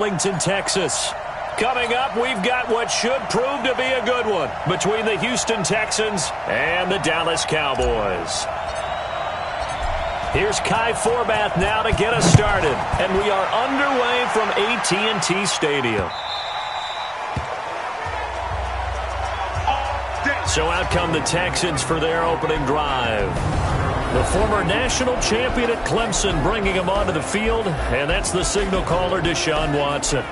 Arlington, Texas. Coming up, we've got what should prove to be a good one between the Houston Texans and the Dallas Cowboys. Here's Kai Forbath now to get us started, and we are underway from AT&T Stadium. So out come the Texans for their opening drive. The former national champion at Clemson bringing him onto the field, and that's the signal caller, Deshaun Watson.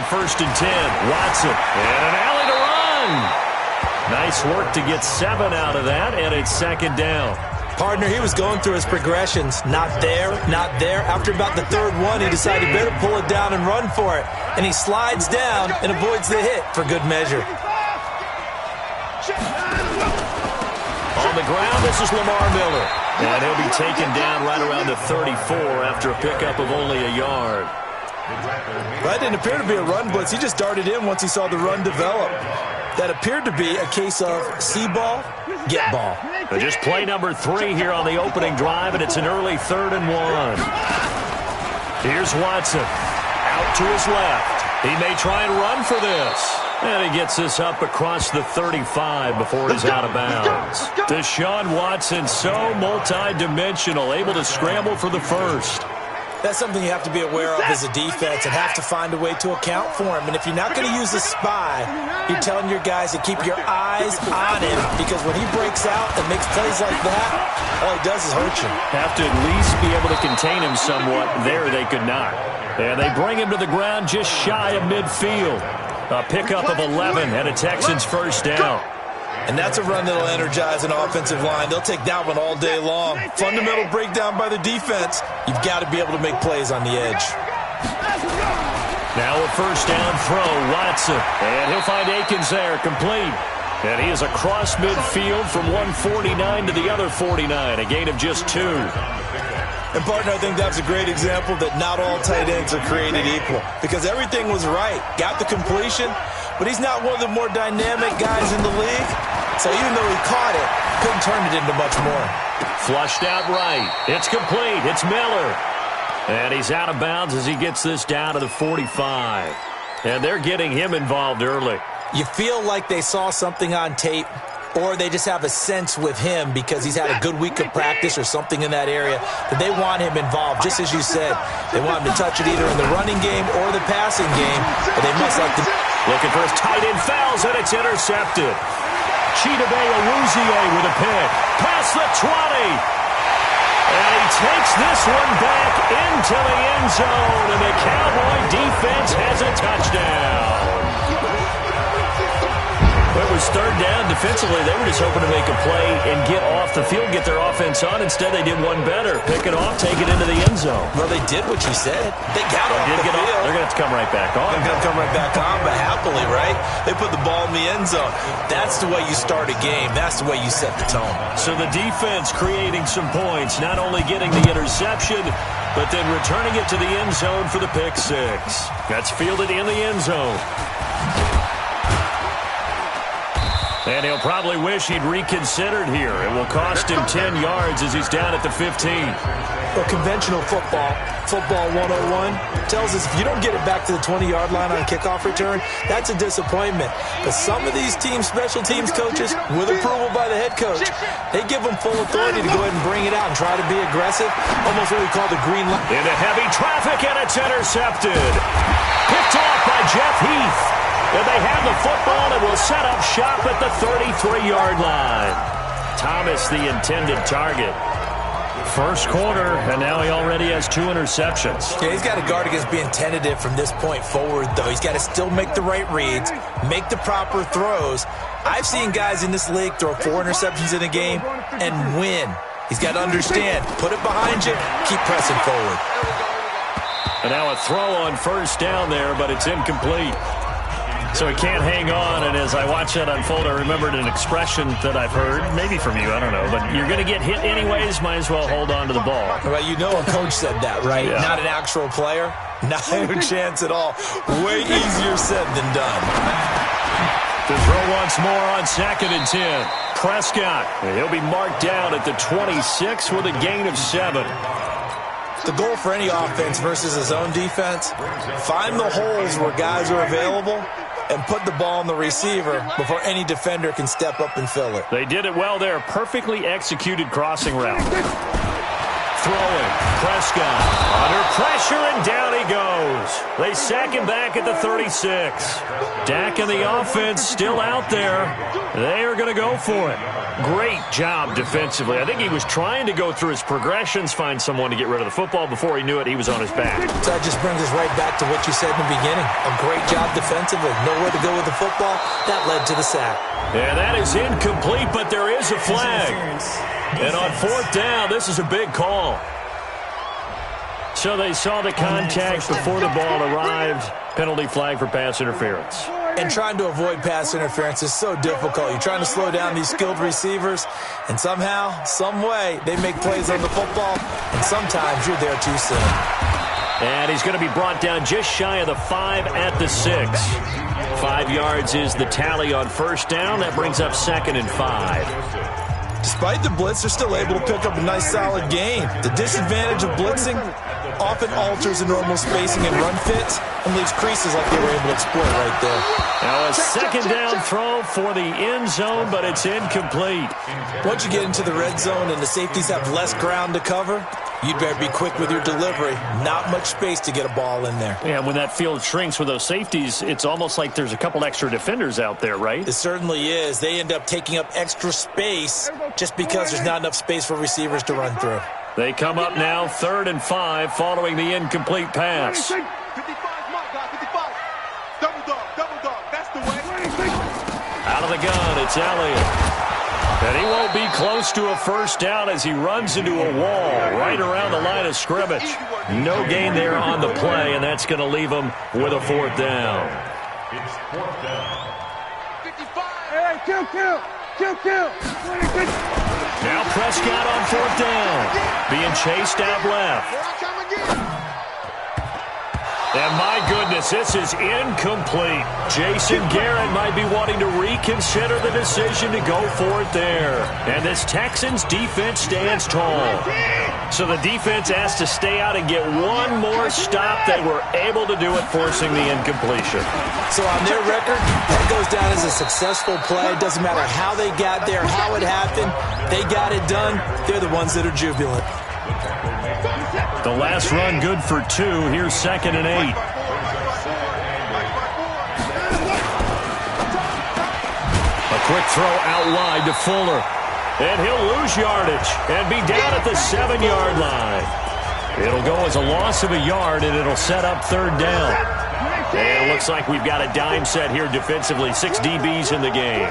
First and 10, Watson, and an alley to run. Nice work to get 7 out of that, and it's second down. Partner, he was going through his progressions. Not there, not there. After about the third one, he decided he better pull it down and run for it. And he slides down and avoids the hit for good measure. On the ground, this is Lamar Miller. And he'll be taken down right around the 34 after a pickup of only a yard. That didn't appear to be a run blitz. He just darted in once he saw the run develop. That appered to be a case of see ball, get ball. Just play number 3 here on the opening drive, and it's an early 3rd and 1. Here's Watson. Out to his left. He may try and run for this. And he gets this up across the 35 before he's out of bounds. Deshaun Watson, so multi-dimensional, able to scramble for the first. That's something you have to be aware of as a defense and have to find a way to account for him. And if you're not going to use a spy, you're telling your guys to keep your eyes on him, because when he breaks out and makes plays like that, all he does is hurt you. Have to at least be able to contain him somewhat. There they could not. And they bring him to the ground just shy of midfield. A pickup of 11 and a Texans first down. And that's a run that'll energize an offensive line. They'll take that one all day long. Fundamental breakdown by the defense. You've got to be able to make plays on the edge. Now a first down throw, Watson. And he'll find Akins there, complete. And he is across midfield from 149 to the other 49, a gain of just 2. And, partner, I think that's a great example that not all tight ends are created equal, because everything was right. Got the completion, but he's not one of the more dynamic guys in the league. So even though he caught it, couldn't turn it into much more. Flushed out right. It's complete. It's Miller. And he's out of bounds as he gets this down to the 45. And they're getting him involved early. You feel like they saw something on tape, or they just have a sense with him because he's had a good week of practice or something in that area that they want him involved, just as you said. They want him to touch it either in the running game or the passing game, but they must like to... Looking for his tight end, fouls, and it's intercepted. Chidobe Awuzie with a pick. Past the 20. And he takes this one back into the end zone, and the Cowboy defense has a touchdown. It was third down. Defensively, they were just hoping to make a play and get off the field, get their offense on. Instead, they did one better. Pick it off, take it into the end zone. Well, they did what you said. They got off the field. They're going to have to come right back on. They're going to come right back on, but happily, right? They put the ball in the end zone. That's the way you start a game. That's the way you set the tone. So the defense creating some points, not only getting the interception, but then returning it to the end zone for the pick 6. That's fielded in the end zone. And he'll probably wish he'd reconsidered here. It will cost him 10 yards as he's down at the 15. Well, conventional football 101, tells us if you don't get it back to the 20-yard line on a kickoff return, that's a disappointment. But some of these teams, special teams coaches, with approval by the head coach, they give them full authority to go ahead and bring it out and try to be aggressive, almost what we call the green light. Into heavy traffic, and it's intercepted. Picked off by Jeff Heath. And they have the football and will set up shop at the 33-yard line. Thomas, the intended target. First quarter, and now he already has 2 interceptions. Yeah, he's got to guard against being tentative from this point forward, though. He's got to still make the right reads, make the proper throws. I've seen guys in this league throw 4 interceptions in a game and win. He's got to understand, put it behind you, keep pressing forward. And now a throw on first down there, but it's incomplete. So he can't hang on, and as I watch that unfold, I remembered an expression that I've heard, maybe from you, I don't know, but you're going to get hit anyways, might as well hold on to the ball. Well, you know a coach said that, right? Yeah. Not an actual player. Not a chance at all. Way easier said than done. To throw once more on 2nd and 10. Prescott, he'll be marked down at the 26 with a gain of 7. The goal for any offense versus his own defense, find the holes where guys are available and put the ball on the receiver before any defender can step up and fill it. They did it well there. Perfectly executed crossing route. Throwing. Prescott under pressure, and down he goes. They sack him back at the 36. Dak and the offense still out there. They are going to go for it. Great job defensively. I think he was trying to go through his progressions, find someone to get rid of the football. Before he knew it, he was on his back. So that just brings us right back to what you said in the beginning. A great job defensively. Nowhere to go with the football. That led to the sack. And that is incomplete, but there is a flag. And on 4th down, this is a big call. So they saw the contact before the ball arrived. Penalty flag for pass interference. And trying to avoid pass interference is so difficult. You're trying to slow down these skilled receivers, and somehow, some way, they make plays on the football, and sometimes you're there too soon. And he's going to be brought down just shy of the 5 at the 6. 5 yards is the tally on 1st down. That brings up 2nd and 5. Despite the blitz, they're still able to pick up a nice, solid gain. The disadvantage of blitzing often alters the normal spacing and run fits and leaves creases like they were able to exploit right there. Now a 2nd down throw for the end zone, but it's incomplete. Once you get into the red zone and the safeties have less ground to cover, you'd better be quick with your delivery. Not much space to get a ball in there. Yeah, when that field shrinks with those safeties, it's almost like there's a couple extra defenders out there, right? It certainly is. They end up taking up extra space just because there's not enough space for receivers to run through. They come up now 3rd and 5 following the incomplete pass. 55, my God, 55. Double dog, that's the way. Out of the gun, it's Elliott. And he won't be close to a 1st down as he runs into a wall right around the line of scrimmage. No gain there on the play, and that's going to leave him with a 4th down. It's 4th down. 55. Hey, kill. Now Prescott on 4th down. Being chased out left. And my goodness, this is incomplete. Jason Garrett might be wanting to reconsider the decision to go for it there. And this Texans defense stands tall. So the defense has to stay out and get one more stop. They were able to do it, forcing the incompletion. So on their record, that goes down as a successful play. It doesn't matter how they got there, how it happened. They got it done. They're the ones that are jubilant. The last run good for 2. Here's 2nd and 8. A quick throw out wide to Fuller. And he'll lose yardage and be down at the 7-yard line. It'll go as a loss of a yard, and it'll set up 3rd down. And it looks like we've got a dime set here defensively. 6 DBs in the game.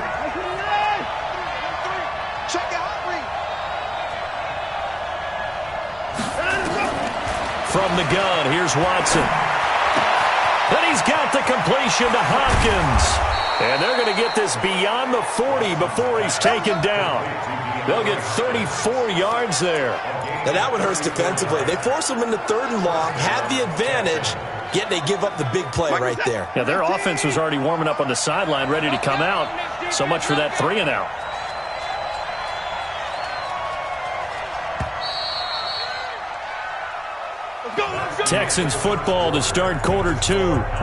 From the gun, here's Watson. And he's got the completion to Hopkins. And they're going to get this beyond the 40 before he's taken down. They'll get 34 yards there. Now that one hurts defensively. They force him into 3rd and long, have the advantage, yet they give up the big play right there. Yeah, their offense was already warming up on the sideline, ready to come out. So much for that 3 and out. Texans football to start quarter 2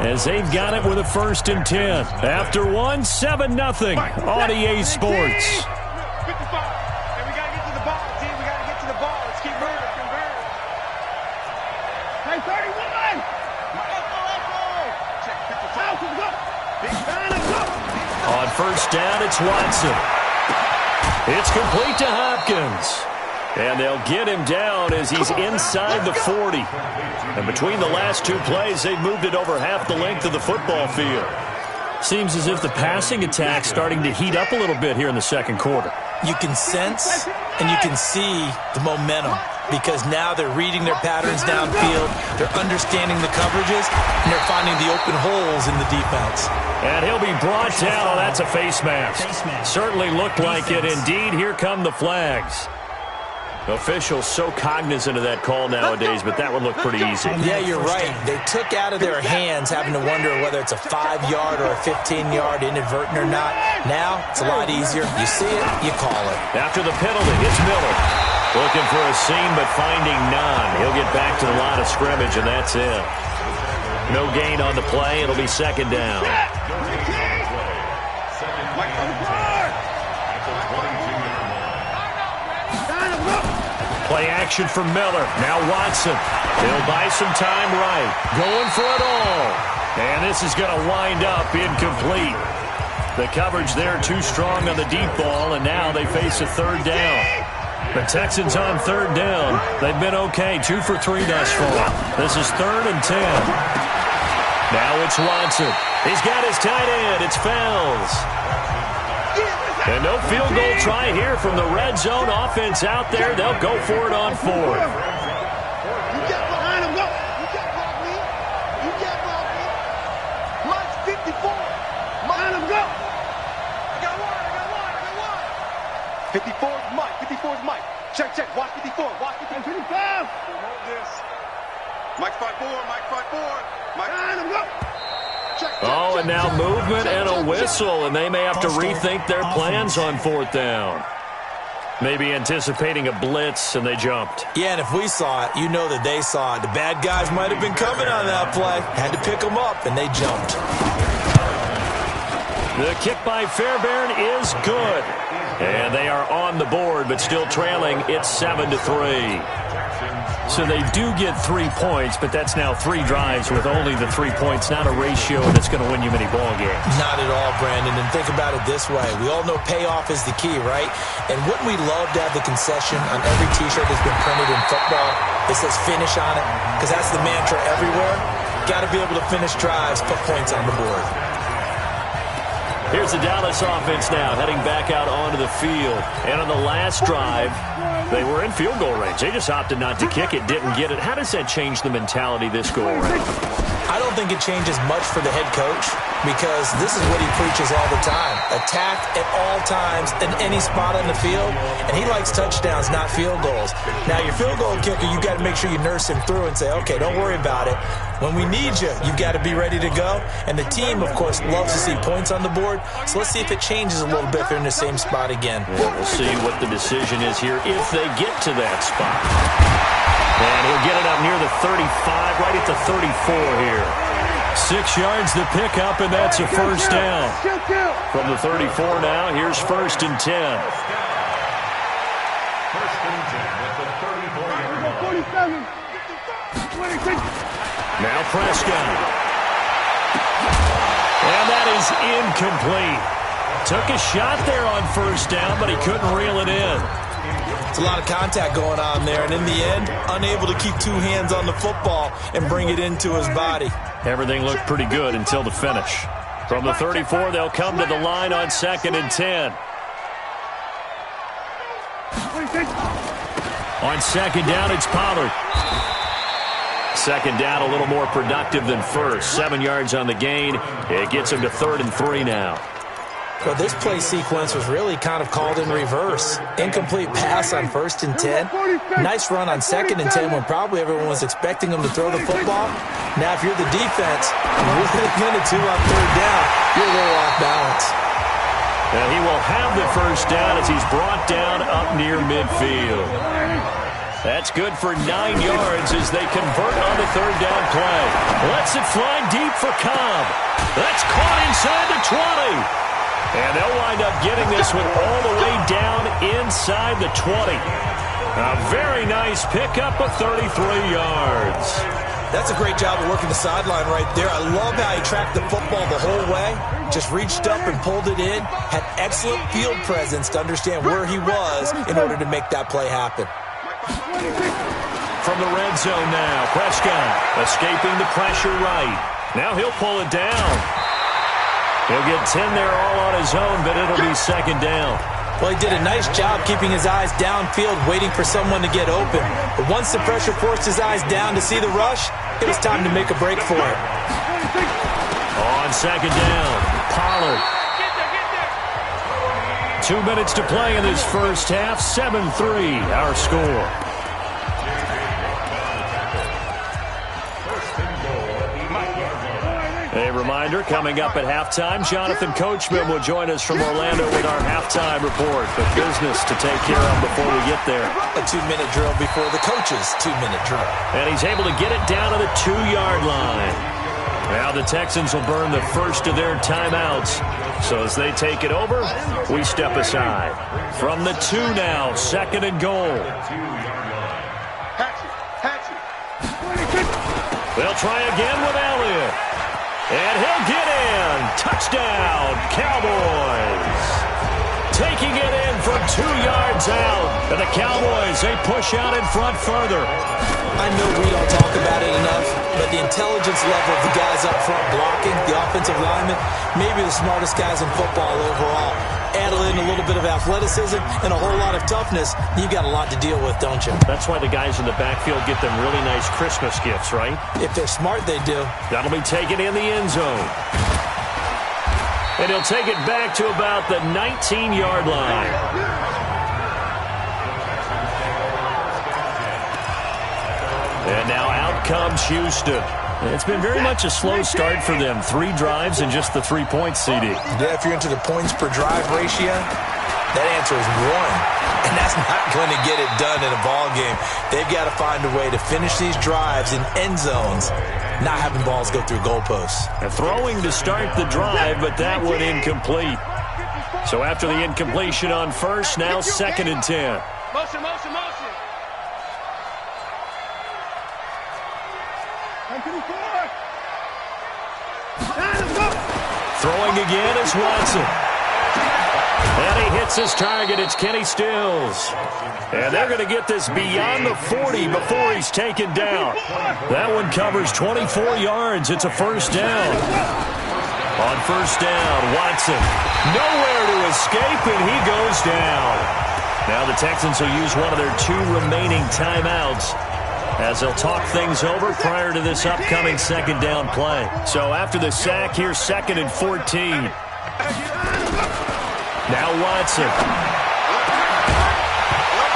as they've got it with a 1st and 10. After 1, 7-0 on EA Sports. 55. And we got to get to the ball, team. We got to get to the ball. Let's keep moving. Convert. Hey, 31. On 1st down, it's Watson. It's complete to Hopkins. And they'll get him down as he's inside the 40. And between the last 2 plays, they've moved it over half the length of the football field. Seems as if the passing attack's starting to heat up a little bit here in the 2nd quarter. You can sense and you can see the momentum. because now they're reading their patterns downfield, they're understanding the coverages, and they're finding the open holes in the defense. And he'll be brought down. Oh, that's a face mask. Certainly looked like it. Indeed, here come the flags. Officials so cognizant of that call nowadays, but that one looked pretty easy. Yeah, you're right. They took out of their hands having to wonder whether it's a 5-yard or a 15-yard inadvertent or not. Now, it's a lot easier. You see it, you call it. After the penalty, it's Miller. Looking for a seam, but finding none. He'll get back to the line of scrimmage, and that's it. No gain on the play. It'll be second down. Play action for Miller. Now Watson. He'll buy some time right. Going for it all. And this is going to wind up incomplete. The coverage there too strong on the deep ball, and now they face a third down. The Texans on third down. They've been okay. 2 for 3 thus far. This is 3rd and 10. Now it's Watson. He's got his tight end. It's Fells. And no field goal try here from the red zone offense out there. They'll go for it on 4th. You get behind him, go. You can't block me. You can't block me. Mike's 54. Behind him, go. I got one. 54 is Mike. 54 is Mike. Check. Watch 54. Watch 54. 55. Hold this. Mike 5-4. Mike 5-4. Mike behind him, go. Oh, and now movement and a whistle, and they may have to rethink their plans on 4th down. Maybe anticipating a blitz, and they jumped. Yeah, and if we saw it, you know that they saw it. The bad guys might have been coming on that play. Had to pick them up, and they jumped. The kick by Fairbairn is good. And they are on the board, but still trailing. It's 7-3. So they do get 3 points, but that's now 3 drives with only the 3 points, not a ratio that's going to win you many ball games. Not at all, Brandon. And think about it this way. We all know payoff is the key, right? And wouldn't we love to have the concession on every T-shirt that's been printed in football that says finish on it? Because that's the mantra everywhere. Got to be able to finish drives, put points on the board. Here's the Dallas offense now, heading back out onto the field. And on the last drive, they were in field goal range. They just opted not to kick it, didn't get it. How does that change the mentality this go around? I don't think it changes much for the head coach because this is what he preaches all the time. Attack at all times in any spot on the field, and he likes touchdowns, not field goals. Now, your field goal kicker, you got to make sure you nurse him through and say, okay, don't worry about it. When we need you, you've got to be ready to go. And the team, of course, loves to see points on the board. So let's see if it changes a little bit if they're in the same spot again. Yeah, we'll see what the decision is here if they get to that spot. And he'll get it up near the 35, right at the 34 here. 6 yards the pickup, and that's a first down. From the 34 now, here's 1st and 10. First and 10 at the 34-yard line. 47. 26. Now Prescott. And that is incomplete. Took a shot there on 1st down, but he couldn't reel it in. It's a lot of contact going on there, and in the end, unable to keep 2 hands on the football and bring it into his body. Everything looked pretty good until the finish. From the 34, they'll come to the line on 2nd and 10. On 2nd down, it's Pollard. 2nd down, a little more productive than 1st. 7 yards on the gain. It gets him to 3rd and 3 now. Well, this play sequence was really kind of called in reverse. Incomplete pass on 1st and 10. Nice run on 2nd and 10 when probably everyone was expecting him to throw the football. Now, if you're the defense, what are they going to do on 3rd down? You're a little off balance. And he will have the first down as he's brought down up near midfield. That's good for 9 yards as they convert on the 3rd down play. Lets it fly deep for Cobb. That's caught inside the 20. And they'll wind up getting this one all the way down inside the 20. A very nice pickup of 33 yards. That's a great job of working the sideline right there. I love how he tracked the football the whole way. Just reached up and pulled it in. Had excellent field presence to understand where he was in order to make that play happen. From the red zone now, Prescott escaping the pressure right. Now he'll pull it down. He'll get 10 there all on his own, but it'll be 2nd down. Well, he did a nice job keeping his eyes downfield, waiting for someone to get open. But once the pressure forced his eyes down to see the rush, it was time to make a break for it. On second down, Pollard. 2 minutes to play in this first half. 7-3, our score. A reminder, coming up at halftime, Jonathan Coachman will join us from Orlando with our halftime report. But business to take care of before we get there. A 2-minute drill before the coach's 2-minute drill. And he's able to get it down to the 2-yard line. Now the Texans will burn the first of their timeouts. So as they take it over, we step aside. From the 2 now, second and goal. They'll try again with Elliott. And he'll get in. Touchdown, Cowboys. Taking it in from 2 yards out. And the Cowboys, they push out in front further. I know we don't talk about it enough, but the intelligence level of the guys up front blocking, the offensive linemen, maybe the smartest guys in football overall. Add in a little bit of athleticism and a whole lot of toughness, you've got a lot to deal with, don't you? That's why the guys in the backfield get them really nice Christmas gifts, right? If they're smart, they do. That'll be taken in the end zone. And he'll take it back to about the 19-yard line. And now out comes Houston. It's been very much a slow start for them. 3 drives and just the 3 points, CD. Yeah, if you're into the points per drive ratio, that answer is 1. And that's not going to get it done in a ball game. They've got to find a way to finish these drives in end zones, not having balls go through goalposts. And throwing to start the drive, but that one incomplete. So after the incompletion on first, now second and 10. Motion. Throwing again is Watson. And he hits his target. It's Kenny Stills. And they're going to get this beyond the 40 before he's taken down. That one covers 24 yards. It's a first down. On first down, Watson. Nowhere to escape, and he goes down. Now the Texans will use one of their 2 remaining timeouts as they'll talk things over prior to this upcoming second down play. So after the sack, here's second and 14. Now Watson.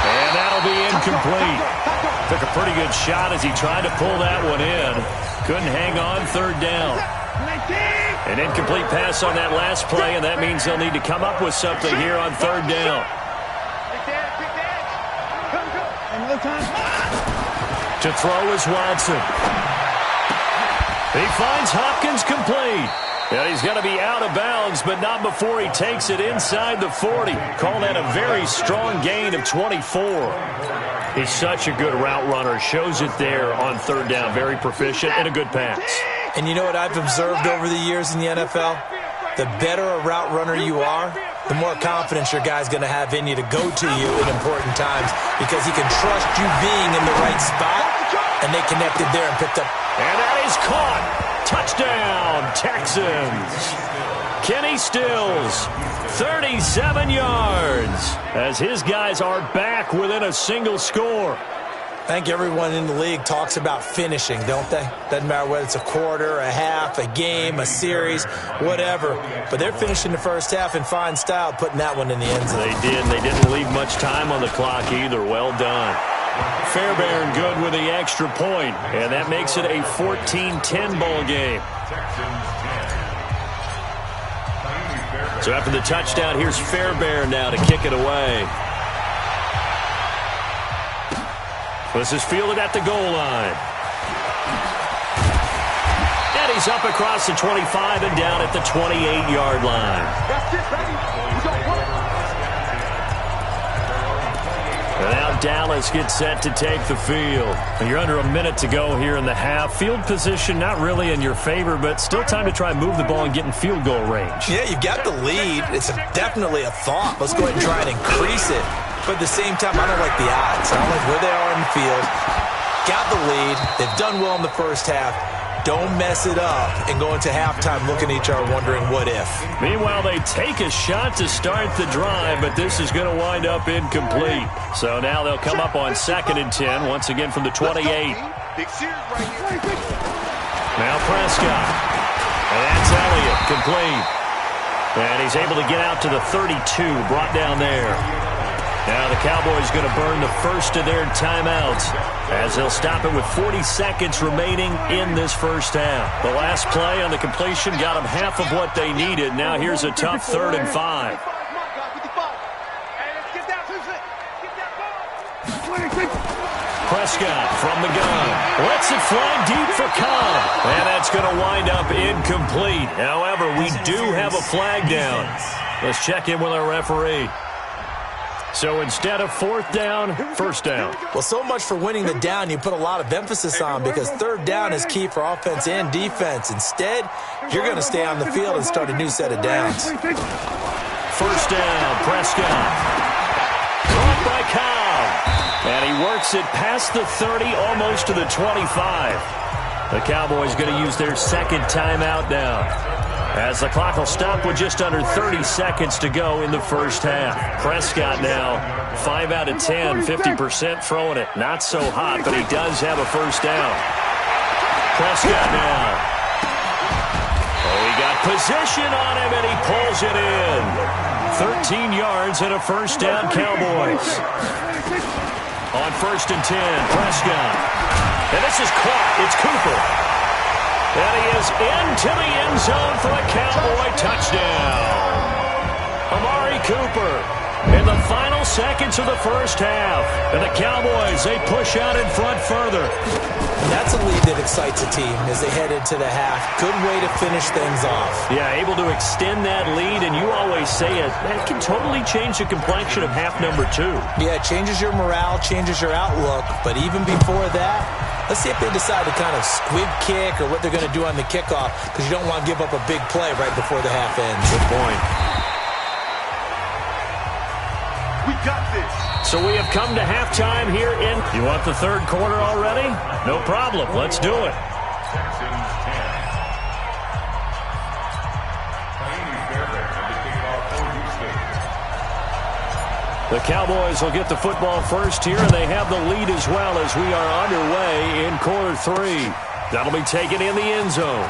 And that'll be incomplete. Took a pretty good shot as he tried to pull that one in. Couldn't hang on, third down. An incomplete pass on that last play, and that means they'll need to come up with something here on third down. To throw is Watson. He finds Hopkins complete. And he's going to be out of bounds, but not before he takes it inside the 40. Call that a very strong gain of 24. He's such a good route runner. Shows it there on third down. Very proficient and a good pass. And you know what I've observed over the years in the NFL? The better a route runner you are, the more confidence your guy's going to have in you to go to you in important times because he can trust you being in the right spot, and they connected there and picked up. And that is caught. Touchdown, Texans. Kenny Stills, 37 yards, as his guys are back within a single score. I think everyone in the league talks about finishing, don't they? Doesn't matter whether it's a quarter, a half, a game, a series, whatever. But they're finishing the first half in fine style, putting that one in the end zone. They did. They didn't leave much time on the clock either. Well done. Fairbairn good with the extra point, and that makes it a 14-10 ball game. So after the touchdown, here's Fairbairn now to kick it away. This is fielded at the goal line. And he's up across the 25 and down at the 28-yard line. That's it, baby. We don't work. And now Dallas gets set to take the field. And you're under a minute to go here in the half. Field position not really in your favor, but still time to try and move the ball and get in field goal range. Yeah, you've got the lead. It's definitely a thought. Let's go ahead and try and increase it. But at the same time, I don't like the odds. I don't like where they are in the field. Got the lead. They've done well in the first half. don't mess it up and go into halftime looking at each other wondering what if. Meanwhile, they take a shot to start the drive, but this is going to wind up incomplete. So now they'll come up on 2nd and 10, once again from the 28. Now Prescott. And that's Elliott, complete. And he's able to get out to the 32, brought down there. Now the Cowboys going to burn the first of their timeouts as they'll stop it with 40 seconds remaining in this first half. The last play on the completion got them half of what they needed. Now here's a tough 3rd and 5. Prescott from the gun. Lets it fly deep for Cobb. And that's going to wind up incomplete. However, we do have a flag down. Let's check in with our referee. So instead of 4th down, 1st down. Well, so much for winning the down you put a lot of emphasis on because 3rd down is key for offense and defense. Instead, you're going to stay on the field and start a new set of downs. 1st down, Prescott. Caught by Cobb. And he works it past the 30, almost to the 25. The Cowboys going to use their 2nd timeout now, as the clock will stop with just under 30 seconds to go in the first half. Prescott now 5 out of 10, 50% throwing it. Not so hot, but he does have a 1st down. Prescott now. Oh, he got position on him, and he pulls it in. 13 yards and a 1st down, Cowboys. On 1st and 10, Prescott. And this is caught. It's Cooper. And he is into the end zone for a Cowboy touchdown. Amari Cooper in the final seconds of the first half. And the Cowboys, they push out in front further. That's a lead that excites a team as they head into the half. Good way to finish things off. Yeah, able to extend that lead, and you always say it can totally change the complexion of half number 2. Yeah, it changes your morale, changes your outlook, but even before that, let's see if they decide to kind of squib kick or what they're going to do on the kickoff, because you don't want to give up a big play right before the half ends. Good point. We got this. So we have come to halftime here in... You want the 3rd quarter already? No problem. Let's do it. The Cowboys will get the football first here, and they have the lead as well as we are underway in quarter 3. That'll be taken in the end zone.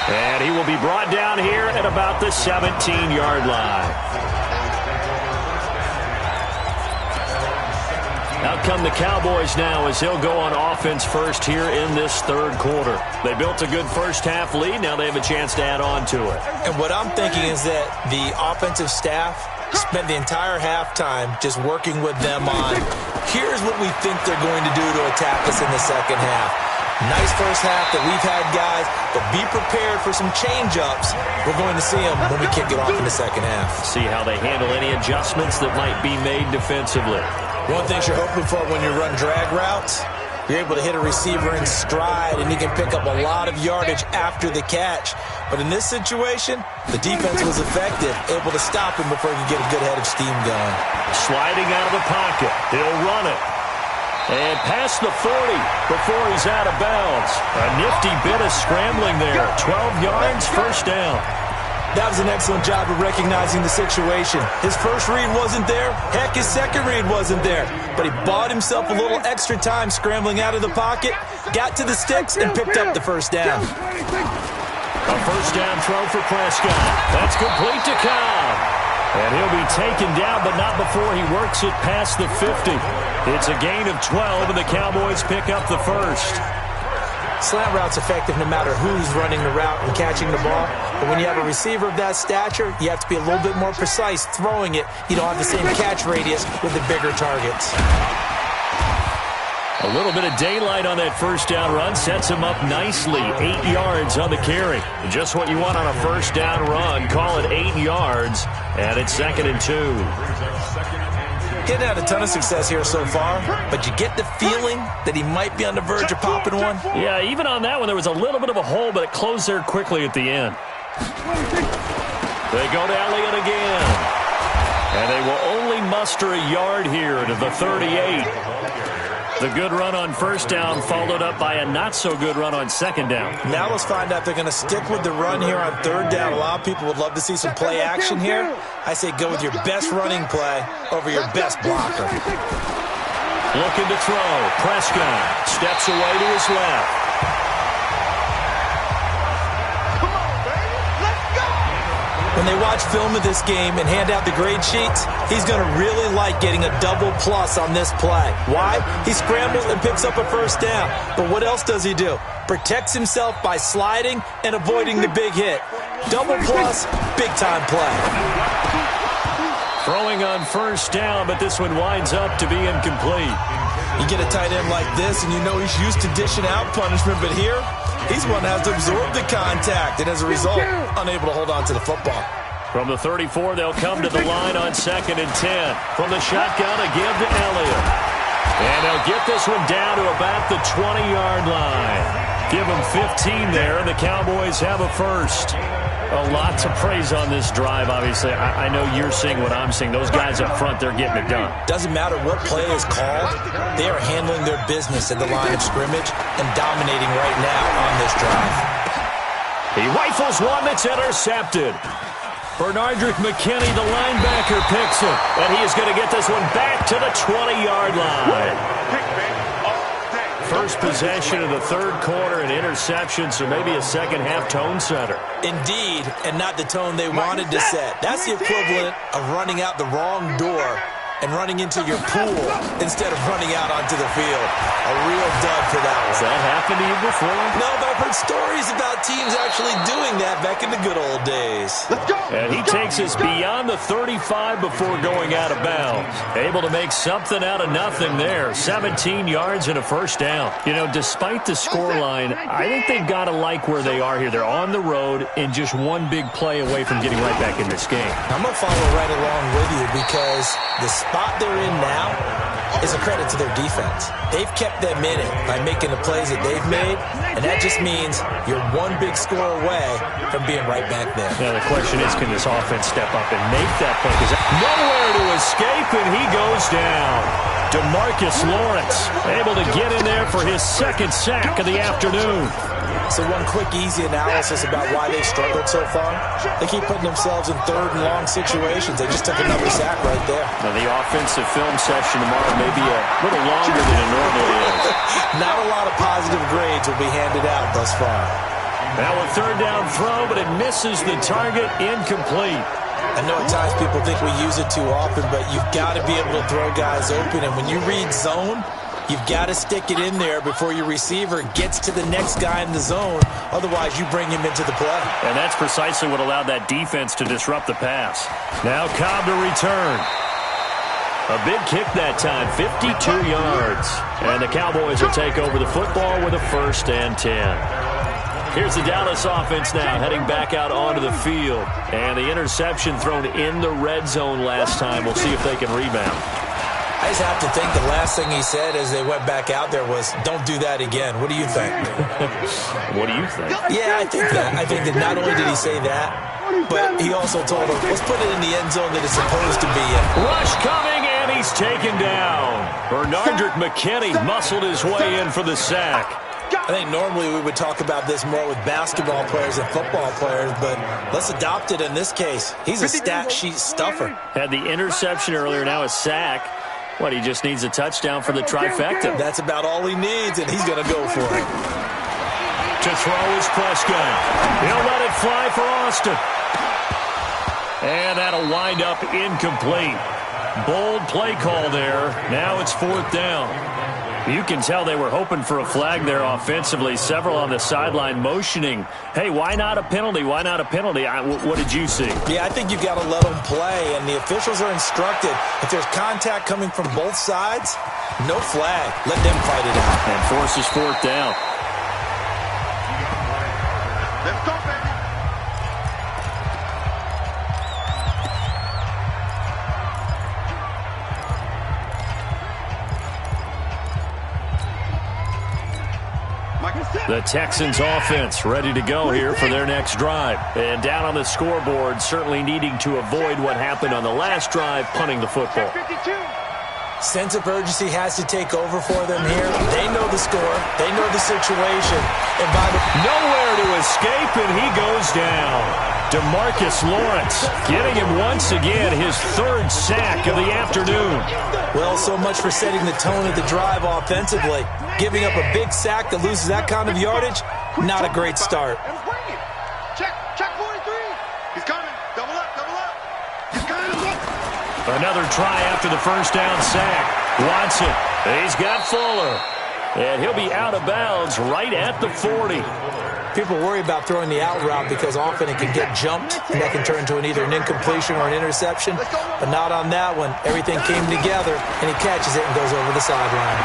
And he will be brought down here at about the 17-yard line. Out come the Cowboys now as they'll go on offense first here in this 3rd quarter. They built a good first half lead. Now they have a chance to add on to it. And what I'm thinking is that the offensive staff spent the entire halftime just working with them on, here's what we think they're going to do to attack us in the second half. Nice first half that we've had, guys, but be prepared for some change-ups. We're going to see them when we kick it off in the second half. See how they handle any adjustments that might be made defensively. One thing you're hoping for when you run drag routes, you're able to hit a receiver in stride, and he can pick up a lot of yardage after the catch. But in this situation, the defense was effective, able to stop him before he could get a good head of steam going. Sliding out of the pocket. He'll run it. And past the 40 before he's out of bounds. A nifty bit of scrambling there. 12 yards, 1st down. That was an excellent job of recognizing the situation. His first read wasn't there. Heck, his second read wasn't there. But he bought himself a little extra time scrambling out of the pocket, got to the sticks, and picked up the 1st down. A 1st down throw for Prescott. That's complete to Cobb. And he'll be taken down, but not before he works it past the 50. It's a gain of 12, and the Cowboys pick up the 1st. Slant route's effective no matter who's running the route and catching the ball. But when you have a receiver of that stature, you have to be a little bit more precise throwing it. You don't have the same catch radius with the bigger targets. A little bit of daylight on that 1st down run sets him up nicely. 8 yards on the carry. Just what you want on a 1st down run. Call it 8 yards, and it's 2nd and 2. Getting had a ton of success here so far, but you get the feeling that he might be on the verge of popping one. Yeah, even on that one, there was a little bit of a hole, but it closed there quickly at the end. They go to Elliott again. And they will only muster a yard here to the 38. The good run on first down followed up by a not-so-good run on second down. Now let's find out if they're going to stick with the run here on third down. A lot of people would love to see some play action here. I say go with your best running play over your best blocker. Looking to throw. Prescott steps away to his left. When they watch film of this game and hand out the grade sheets, he's going to really like getting a double plus on this play. Why? He scrambles and picks up a first down. But what else does he do? Protects himself by sliding and avoiding the big hit. Double plus, big-time play. Throwing on first down, but this one winds up to be incomplete. You get a tight end like this, and you know he's used to dishing out punishment, but here, he's one that has to absorb the contact, and as a result, unable to hold on to the football. From the 34, they'll come to the line on 2nd and 10. From the shotgun, a give to Elliott. And they'll get this one down to about the 20-yard line. Give them 15 there, and the Cowboys have a first. A lot to praise on this drive, obviously. I know you're seeing what I'm seeing. Those guys up front, they're getting it done. Doesn't matter what play is called. They are handling their business at the line of scrimmage and dominating right now on this drive. He rifles one that's intercepted. Bernardrick McKinney, the linebacker, picks it. And he is going to get this one back to the 20-yard line. First possession of the third quarter, an interception, so maybe a second-half tone setter. Indeed, and not the tone they wanted to set. That's the equivalent of running out the wrong door and running into your pool instead of running out onto the field. A real dud for that one. Has that happened to you before? No, but I've heard stories about teams actually doing that back in the good old days. Let's go. And he takes us beyond the 35 before going out of bounds. Able to make something out of nothing there. 17 yards and a first down. You know, despite the scoreline, I think they've got to like where they are here. They're on the road and just one big play away from getting right back in this game. I'm going to follow right along with you because the spot they're in now is a credit to their defense. They've kept them in it by making the plays that they've made, and that just means you're one big score away from being right back there. Now the question is, can this offense step up and make that play? Because nowhere to escape, and he goes down. DeMarcus Lawrence able to get in there for his second sack of the afternoon. So one quick, easy analysis about why they've struggled so far. They keep putting themselves in third and long situations. They just took another sack right there. Now the offensive film session tomorrow may be a little longer than it normally is. Not a lot of positive grades will be handed out thus far. Now a third down throw, but it misses the target, incomplete. I know at times people think we use it too often, but you've got to be able to throw guys open. And when you read zone, you've got to stick it in there before your receiver gets to the next guy in the zone. Otherwise, you bring him into the play. And that's precisely what allowed that defense to disrupt the pass. Now Cobb to return. A big kick that time, 52 yards. And the Cowboys will take over the football with a 1st and 10. Here's the Dallas offense now, heading back out onto the field. And the interception thrown in the red zone last time. We'll see if they can rebound. I just have to think the last thing he said as they went back out there was, don't do that again. What do you think? What do you think? Yeah, I think that. I think that not only did he say that, but he also told him, let's put it in the end zone that it's supposed to be in. Rush coming, and he's taken down. Bernardrick McKinney muscled his way in for the sack. I think normally we would talk about this more with basketball players and football players, but let's adopt it in this case. He's a stat sheet stuffer. Had the interception earlier, now a sack. What, he just needs a touchdown for the trifecta. That's about all he needs, and he's going to go for it. To throw is Prescott. He'll let it fly for Austin. And that'll wind up incomplete. Bold play call there. Now it's 4th down. You can tell they were hoping for a flag there offensively. Several on the sideline motioning, hey, why not a penalty? Why not a penalty? What did you see? Yeah, I think you've got to let them play, and the officials are instructed. If there's contact coming from both sides, no flag. Let them fight it out. And forces 4th down. Let's go, baby. The Texans offense ready to go here for their next drive. And down on the scoreboard, certainly needing to avoid what happened on the last drive, punting the football. Sense of urgency has to take over for them here. They know the score. They know the situation. And by the nowhere to escape, and he goes down. DeMarcus Lawrence getting him once again his third sack of the afternoon. Well, so much for setting the tone of the drive offensively. Giving up a big sack that loses that kind of yardage, not a great start. Check 43. He's coming. Double up. He's coming. Another try after the first down sack. Watson, he's got Fuller. And he'll be out of bounds right at the 40. People worry about throwing the out route because often it can get jumped, and that can turn into either an incompletion or an interception. But not on that one. Everything came together, and he catches it and goes over the sideline.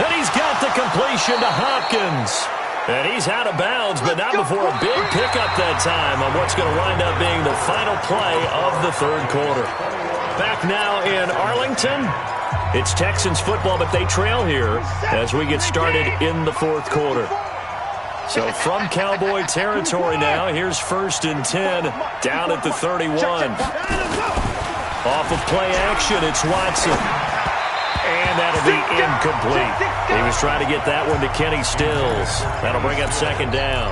And he's got the completion to Hopkins. And he's out of bounds, but not before a big pickup that time on what's going to wind up being the final play of the third quarter. Back now in Arlington. It's Texans football, but they trail here as we get started in the fourth quarter. So from Cowboy territory now, here's 1st and 10 down at the 31. Off of play action, it's Watson. And that'll be incomplete. He was trying to get that one to Kenny Stills. That'll bring up second down.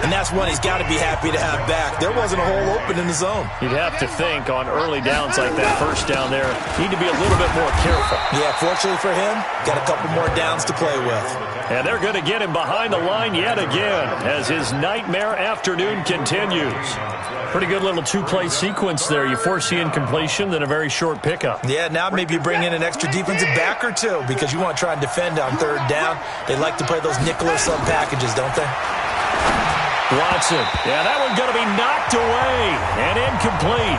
And that's one he's got to be happy to have back. There wasn't a hole open in the zone. You'd have to think on early downs like that first down there, need to be a little bit more careful. Yeah, fortunately for him, got a couple more downs to play with. And they're going to get him behind the line yet again as his nightmare afternoon continues. Pretty good little two-play sequence there. You force the incompletion, then a very short pickup. Yeah, now maybe you bring in an extra defensive back or two because you want to try and defend on third down. They like to play those nickel or sub packages, don't they? Watson. Yeah, that one going to be knocked away and incomplete.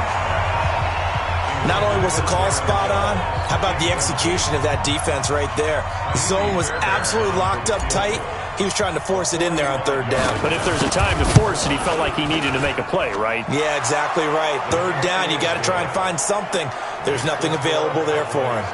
Not only was the call spot on, how about the execution of that defense right there? The zone was absolutely locked up tight. He was trying to force it in there on third down. But if there's a time to force it, he felt like he needed to make a play, right? Yeah, exactly right. Third down, you got to try and find something. There's nothing available there for him.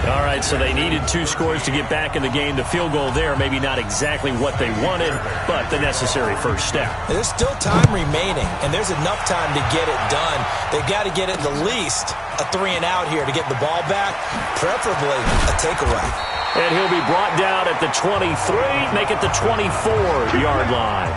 All right, so they needed 2 scores to get back in the game. The field goal there, maybe not exactly what they wanted, but the necessary first step. There's still time remaining, and there's enough time to get it done. They've got to get at the least a 3-and-out here to get the ball back, preferably a takeaway. And he'll be brought down at the 23, make it the 24-yard line.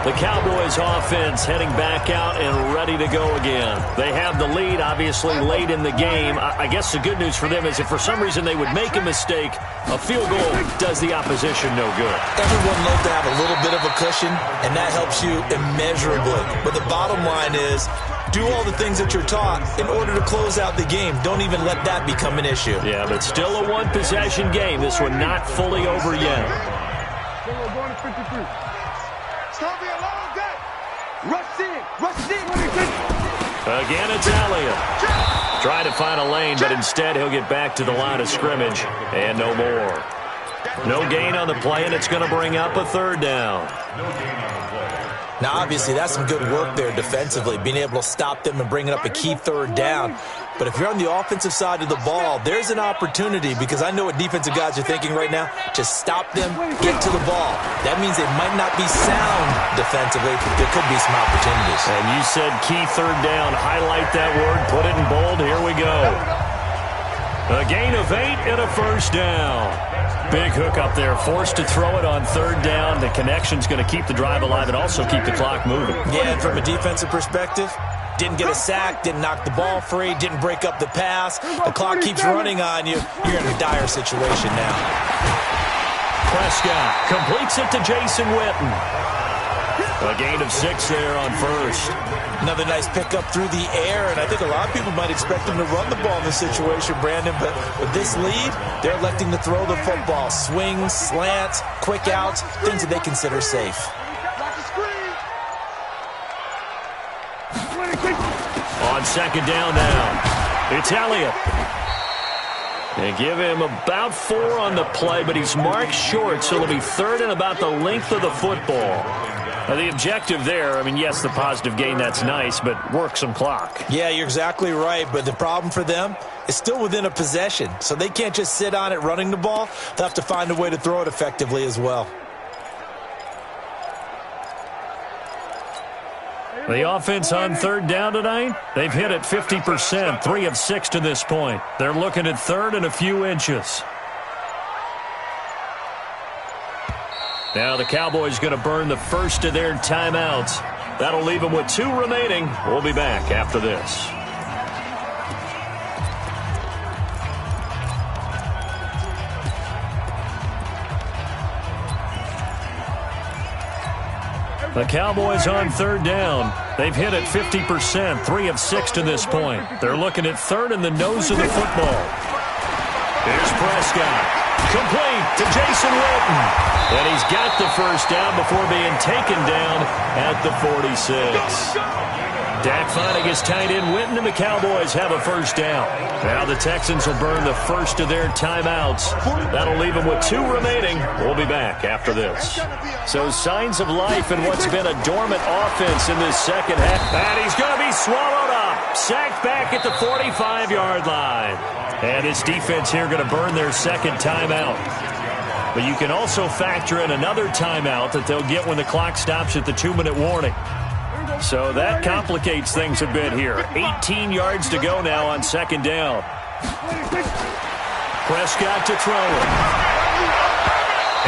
The Cowboys offense heading back out and ready to go again. They have the lead, obviously, late in the game. I guess the good news for them is if for some reason they would make a mistake, a field goal does the opposition no good. Everyone loves to have a little bit of a cushion, and that helps you immeasurably. But the bottom line is, do all the things that you're taught in order to close out the game. Don't even let that become an issue. Yeah, but still a one-possession game. This one not fully over yet. Again, it's Elliott. Trying to find a lane, but instead he'll get back to the line of scrimmage. And no more. No gain on the play, and it's going to bring up a third down. Now, obviously, that's some good work there defensively, being able to stop them and bringing up a key third down. But if you're on the offensive side of the ball, there's an opportunity because I know what defensive guys are thinking right now. Just stop them, get to the ball. That means they might not be sound defensively. There could be some opportunities. And you said key third down. Highlight that word. Put it in bold. Here we go. A gain of 8 and a first down. Big hook up there. Forced to throw it on third down. The connection's going to keep the drive alive and also keep the clock moving. Yeah, and from a defensive perspective, didn't get a sack, didn't knock the ball free, didn't break up the pass. The clock keeps running on you. You're in a dire situation now. Prescott completes it to Jason Witten. A gain of 6 there on first. Another nice pickup through the air, and I think a lot of people might expect him to run the ball in this situation, Brandon, but with this lead, they're electing to throw the football. Swings, slants, quick outs, things that they consider safe. On second down now, it's Elliott. They give him about 4 on the play, but he's marked short, so it'll be third and about the length of the football. Now, the objective there, I mean, yes, the positive gain, that's nice, but work some clock. Yeah, you're exactly right, but the problem for them is still within a possession, so they can't just sit on it running the ball. They'll have to find a way to throw it effectively as well. The offense on third down tonight, they've hit it 50%, 3 of 6 to this point. They're looking at third and a few inches. Now the Cowboys going to burn the first of their timeouts. That'll leave them with 2 remaining. We'll be back after this. The Cowboys on third down. They've hit it 50%, 3 of 6 to this point. They're looking at third in the nose of the football. Here's Prescott. Complete to Jason Witten. And he's got the first down before being taken down at the 46. Dak finding his tight end Witten, and the Cowboys have a first down. Now the Texans will burn the first of their timeouts. That'll leave them with 2 remaining. We'll be back after this. So signs of life in what's been a dormant offense in this second half. And he's going to be swallowed up. Sacked back at the 45-yard line. And this defense here going to burn their second timeout. But you can also factor in another timeout that they'll get when the clock stops at the 2-minute warning. So that complicates things a bit here. 18 yards to go now on second down. Prescott to throw it.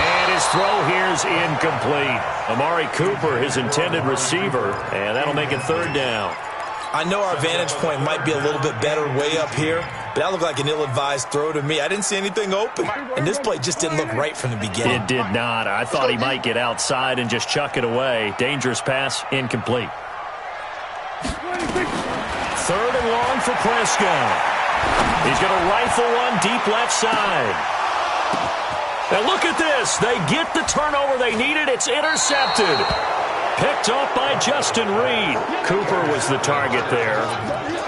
And his throw here's incomplete. Amari Cooper, his intended receiver, and that'll make it third down. I know our vantage point might be a little bit better way up here, but that looked like an ill-advised throw to me. I didn't see anything open, and this play just didn't look right from the beginning. It did not. I thought he might get outside and just chuck it away. Dangerous pass, incomplete. Third and long for Prescott. He's going to rifle one deep left side. And look at this. They get the turnover they needed. It's intercepted. Picked off by Justin Reed. Cooper was the target there.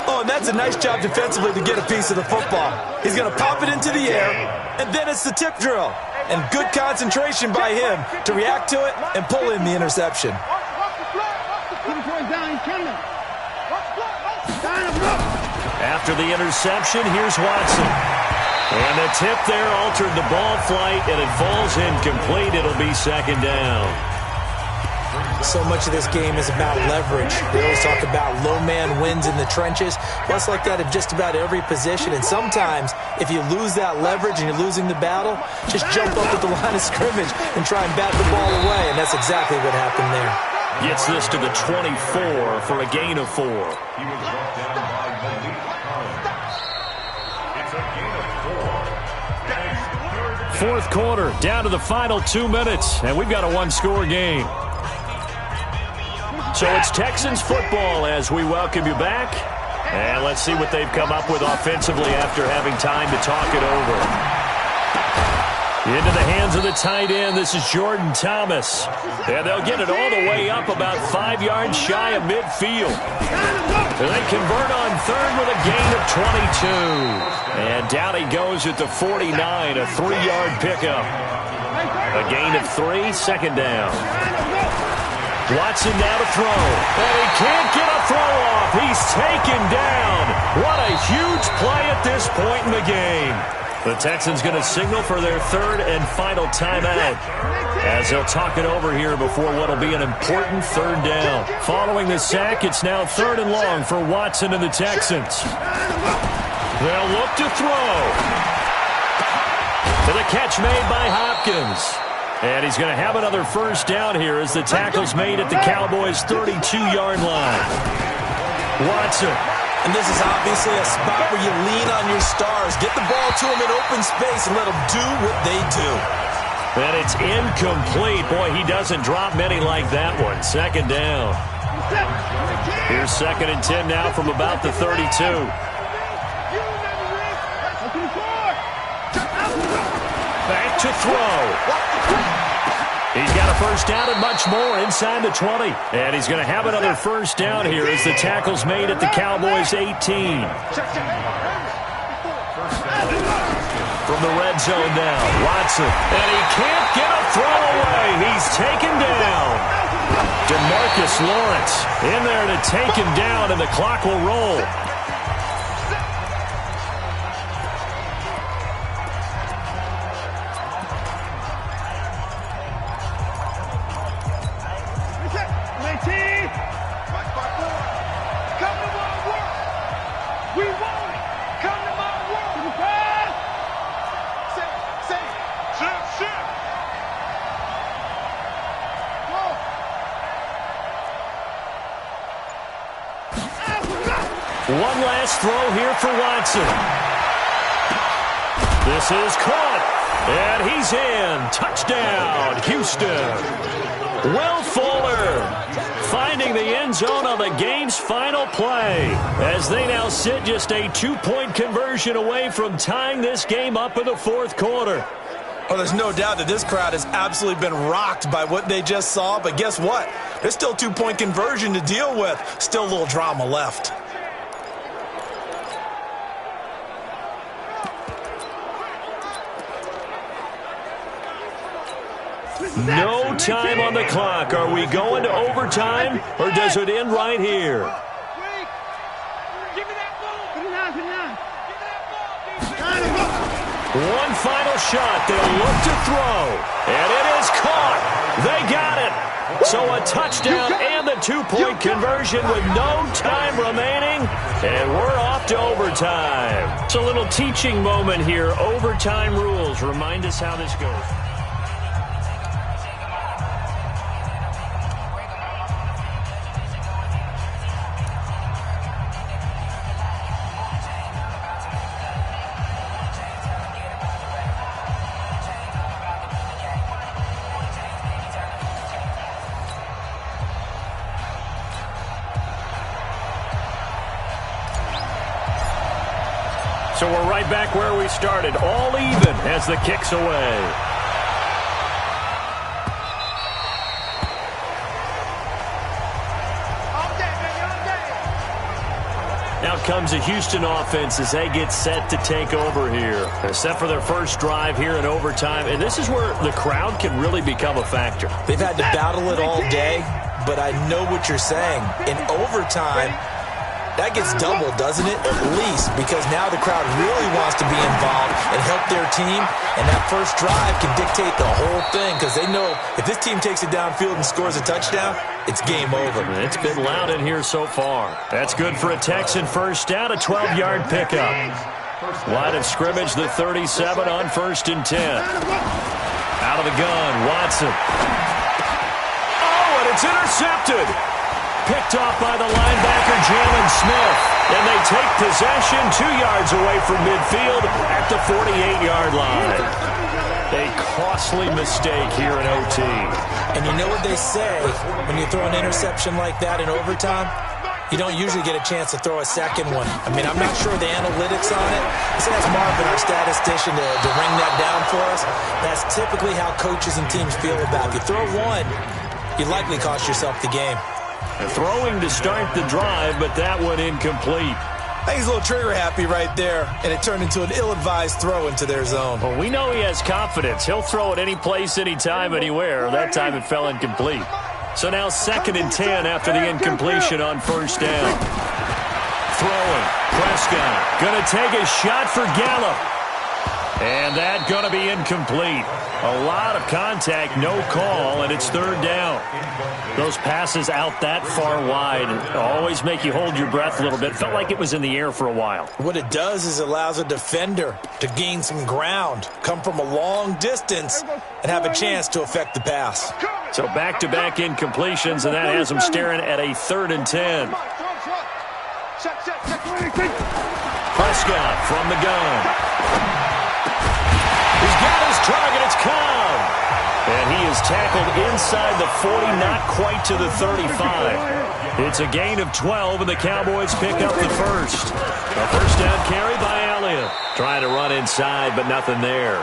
Oh, and that's a nice job defensively to get a piece of the football. He's going to pop it into the air, and then it's the tip drill. And good concentration by him to react to it and pull in the interception. After the interception, here's Watson. And the tip there altered the ball flight, and it falls incomplete. It'll be second down. So much of this game is about leverage. They always talk about low man wins in the trenches. Well, it's like that at just about every position. And sometimes, if you lose that leverage and you're losing the battle, just jump up at the line of scrimmage and try and bat the ball away. And that's exactly what happened there. Gets this to the 24 for a gain of 4. Fourth quarter, down to the final 2 minutes, and we've got a 1-score game. So it's Texans football as we welcome you back. And let's see what they've come up with offensively after having time to talk it over. Into the hands of the tight end, this is Jordan Thomas. And they'll get it all the way up about 5 yards shy of midfield. And they convert on third with a gain of 22. And down he goes at the 49, a 3-yard pickup. A gain of 3, second down. Watson now to throw. And he can't get a throw off. He's taken down. What a huge play at this point in the game. The Texans going to signal for their third and final timeout as they'll talk it over here before what will be an important third down. Following the sack, it's now third and long for Watson and the Texans. They'll look to throw. To the catch made by Hopkins. And he's going to have another first down here as the tackle's made at the Cowboys' 32-yard line. Watson. And this is obviously a spot where you lean on your stars. Get the ball to them in open space and let them do what they do. And it's incomplete. Boy, he doesn't drop many like that one. Second down. Here's second and 10 now from about the 32. Back to throw. He's got a first down and much more inside the 20. And he's going to have another first down here as the tackle's made at the Cowboys' 18. From the red zone now, Watson. And he can't get a throw away. He's taken down. DeMarcus Lawrence in there to take him down, and the clock will roll. One last throw here for Watson. This is caught, and he's in. Touchdown, Houston. Will Fuller finding the end zone on the game's final play as they now sit just a 2-point conversion away from tying this game up in the fourth quarter. Oh, there's no doubt that this crowd has absolutely been rocked by what they just saw, but guess what? There's still 2-point conversion to deal with. Still a little drama left. No time on the clock. Are we going to overtime, or does it end right here? One final shot. They'll look to throw, and it is caught. They got it. So a touchdown and the 2-point conversion with no time remaining, and we're off to overtime. It's a little teaching moment here. Overtime rules. Remind us how this goes. So we're right back where we started, all even as the kick's away. Now comes the Houston offense as they get set to take over here. They're set for their first drive here in overtime, and this is where the crowd can really become a factor. They've had to battle it all day, but I know what you're saying. In overtime, that gets doubled, doesn't it? At least, because now the crowd really wants to be involved and help their team, and that first drive can dictate the whole thing because they know if this team takes it downfield and scores a touchdown, it's game over. It's been loud in here so far. That's good for a Texan first down, a 12-yard pickup. Line of scrimmage, the 37 on 1st and 10. Out of the gun, Watson. Oh, and it's intercepted. Picked off by the linebacker, Jalen Smith. And they take possession 2 yards away from midfield at the 48-yard line. A costly mistake here in OT. And you know what they say, when you throw an interception like that in overtime, you don't usually get a chance to throw a second one. I mean, I'm not sure the analytics on it. Let's ask Marvin, our statistician, to ring that down for us. That's typically how coaches and teams feel about it. If you throw one, you likely cost yourself the game. Throwing to start the drive, but that one incomplete. I think he's a little trigger happy right there, and it turned into an ill-advised throw into their zone. Well, we know he has confidence. He'll throw it any place, anytime, anywhere. That time it fell incomplete. So now 2nd and 10 after the incompletion on 1st down. Throwing. Prescott going to take a shot for Gallup. And that going to be incomplete. A lot of contact, no call, and it's 3rd down. Those passes out that far wide always make you hold your breath a little bit. Felt like it was in the air for a while. What it does is it allows a defender to gain some ground, come from a long distance, and have a chance to affect the pass. So back-to-back incompletions, and that has them staring at a 3rd and 10. Prescott from the gun. He's got his target. It's Cobb. And he is tackled inside the 40, not quite to the 35. It's a gain of 12, and the Cowboys pick up the first. A first down carry by Elliott. Trying to run inside, but nothing there.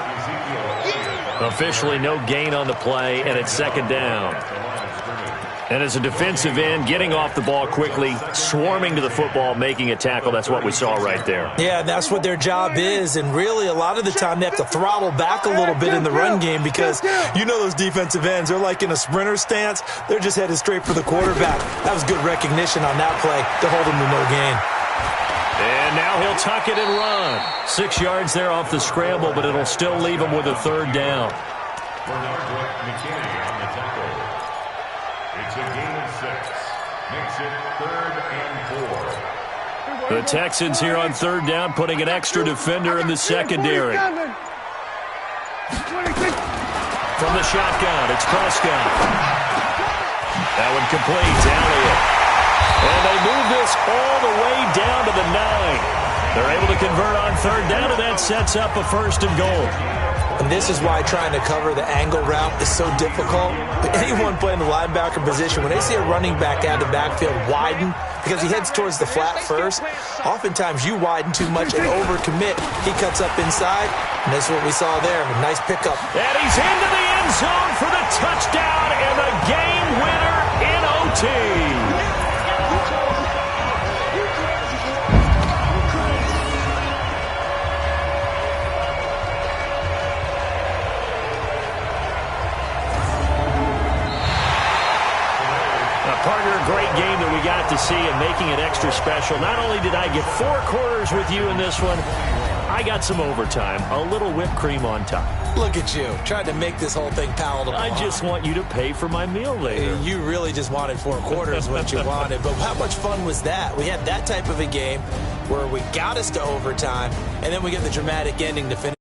Officially no gain on the play, and it's 2nd down. And as a defensive end, getting off the ball quickly, swarming to the football, making a tackle, that's what we saw right there. Yeah, that's what their job is, and really a lot of the time they have to throttle back a little bit in the run game because you know those defensive ends, they're like in a sprinter stance. They're just headed straight for the quarterback. That was good recognition on that play to hold him to no gain. And now he'll tuck it and run. 6 yards there off the scramble, but it'll still leave him with a 3rd down. It's a gain of 6. Makes it 3rd and 4. The Texans here on 3rd down, putting an extra defender in the secondary. From the shotgun, it's Prescott. That one complete. Elliott. And they move this all the way down to the 9. They're able to convert on third down, and that sets up a 1st and goal. And this is why trying to cover the angle route is so difficult. But anyone playing the linebacker position, when they see a running back out of the backfield widen, because he heads towards the flat first, oftentimes you widen too much and overcommit. He cuts up inside, and that's what we saw there. A nice pickup. And he's into the end zone for the touchdown and the game winner in OT. Partner, a great game that we got to see and making it extra special. Not only did I get 4 quarters with you in this one, I got some overtime, a little whipped cream on top. Look at you, trying to make this whole thing palatable. I just want you to pay for my meal later. You really just wanted 4 quarters what you wanted, but how much fun was that? We had that type of a game where we got us to overtime, and then we get the dramatic ending to finish.